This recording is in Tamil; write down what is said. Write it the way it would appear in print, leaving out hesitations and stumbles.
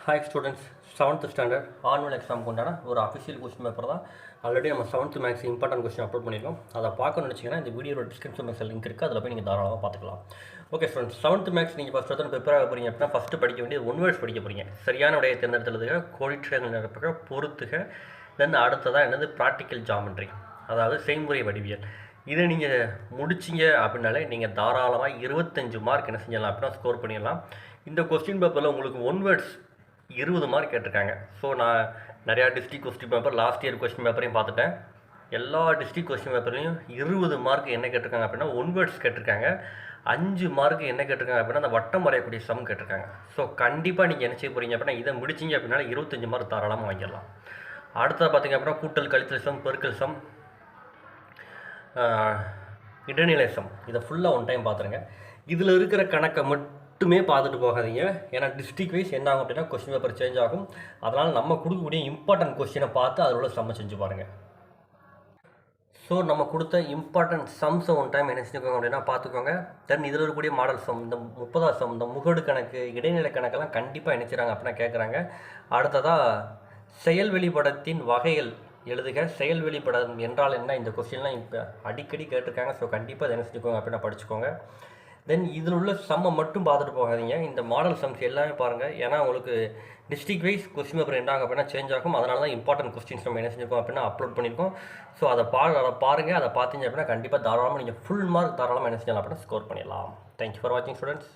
Hi students, 7th standard annual exam கொண்டான ஒரு அஃபிஷியல் கொஸ்டின் பேப்பர் தான். ஆல்ரெடி நம்ம 7th maths important question upload பண்ணியிருக்கோம். அதை பார்க்கணும்னு நினச்சிங்கன்னா இந்த வீடியோட டிஸ்கிரிப்ஷன் பாக்ஸில் லிங்க் இருக்குது, அதில் போய் நீங்கள் தாராளமாக பார்த்துக்கலாம். ஓகே ஸ்டூடெண்ட்ஸ், 7th மேக்ஸ் நீங்கள் ஃபஸ்ட் ஒருத்தர் ப்ரிப்பேர் ஆக போகிறீங்க அப்படின்னா ஃபஸ்ட்டு படிக்க வேண்டியது ஒன் வேர்ட்ஸ் படிக்க போகிறீங்க. சரியான உடைய தேர்ந்தெடுத்துறதுக்கு கோடிட்ரேங்கள் நிரப்புக பொறுத்துக. தென் அடுத்ததாக என்னது ப்ராக்டிக்கல் ஜாமெண்ட்ரி, அதாவது செய்முறை வடிவியல். இதை நீங்கள் முடிச்சிங்க அப்படின்னாலே நீங்கள் தாராளமாக 25 மார்க் என்ன செஞ்சலாம் அப்படின்னா ஸ்கோர் பண்ணிடலாம். இந்த கொஸ்டின் பேப்பரில் உங்களுக்கு ஒன் வேர்ட்ஸ் 20 மார்க் கேட்டிருக்காங்க. ஸோ நான் நிறையா district question paper last year question பேப்பரையும் பார்த்துட்டேன். எல்லா டிஸ்ட்ரிக்ட் கொஸ்டின் பேப்பர்லையும் 20 மார்க் என்ன கேட்டிருக்காங்க அப்படின்னா ஒன் வேர்ட்ஸ் கேட்டிருக்காங்க. 5 மார்க் என்ன கேட்டிருக்காங்க அப்படின்னா அந்த வட்டம் வரையக்கூடிய சம் கேட்டிருக்காங்க. ஸோ கண்டிப்பாக நீங்கள் என்ன செய்ய போகிறீங்க அப்படின்னா இதை முடிச்சிங்க அப்படின்னா 25 மார்க் தாராளமாக வாங்கிடலாம். அடுத்தது பார்த்திங்க அப்படின்னா கூட்டல் கழித்தல் சம், பெருக்கல் சம், இடைநிலை சம், இதை ஃபுல்லாக ஒன் டைம் பார்த்துருங்க. இதில் இருக்கிற கணக்கை மட்டுமே பார்த்துட்டு போகாதீங்க. ஏன்னா டிஸ்ட்ரிக் வைஸ் என்ன ஆகும் அப்படின்னா கொஸ்டின் பேப்பர் சேஞ்ச் ஆகும். அதனால் நம்ம கொடுக்கக்கூடிய இம்பார்ட்டன்ட் கொஸ்டினை பார்த்து அதில் உள்ள சம்மை செஞ்சு பாருங்கள். ஸோ நம்ம கொடுத்த இம்பார்ட்டன்ட் சம்ஸை ஒன் டைம் என்ன செஞ்சுக்கோங்க அப்படின்னா பார்த்துக்கோங்க. தென் இதில் இருக்கக்கூடிய மாடல் சம், இந்த 30 சம், இந்த முகடு கணக்கு, இடைநிலை கணக்கெல்லாம் கண்டிப்பாக என்ன செய்கிறாங்க அப்படின்னா கேட்குறாங்க. அடுத்ததாக செயல் வெளிப்படத்தின் வகைகள் எழுதுக. செயல் வெளிப்படம் என்றால் என்ன, இந்த கொஸ்டின்லாம் இப்போ அடிக்கடி கேட்டிருக்காங்க. ஸோ கண்டிப்பாக அதை என்ன செஞ்சுக்கோங்க அப்படின்னா படிச்சுக்கோங்க. தென் இதில் உள்ள சம்மை மட்டும் பார்த்துட்டு போகாதீங்க, இந்த மாடல் சம்ஸ் எல்லாமே பாருங்கள். ஏன்னா உங்களுக்கு டிஸ்ட்ரிக் வைஸ் கொஸ்டின் பேப்பர் என்னாங்க அப்படின்னா சேஞ்ச் ஆகும். அதனால தான் இம்பார்ட்டன்ட் கொஸ்டின்ஸ் நம்ம என்ன செஞ்சுருக்கோம் அப்படின்னா அப்லோட் பண்ணியிருக்கோம். ஸோ அதை பாருங்கள். அதை பார்த்தீங்க அப்படின்னா கண்டிப்பாக தாராளமாக நீங்கள் ஃபுல் மார்க் தாராளமாக என்ன செஞ்சலாம் அப்படின்னா ஸ்கோர் பண்ணிடலாம். தேங்க்யூ ஃபார் வாட்சிங் ஸ்டூடெண்ட்ஸ்.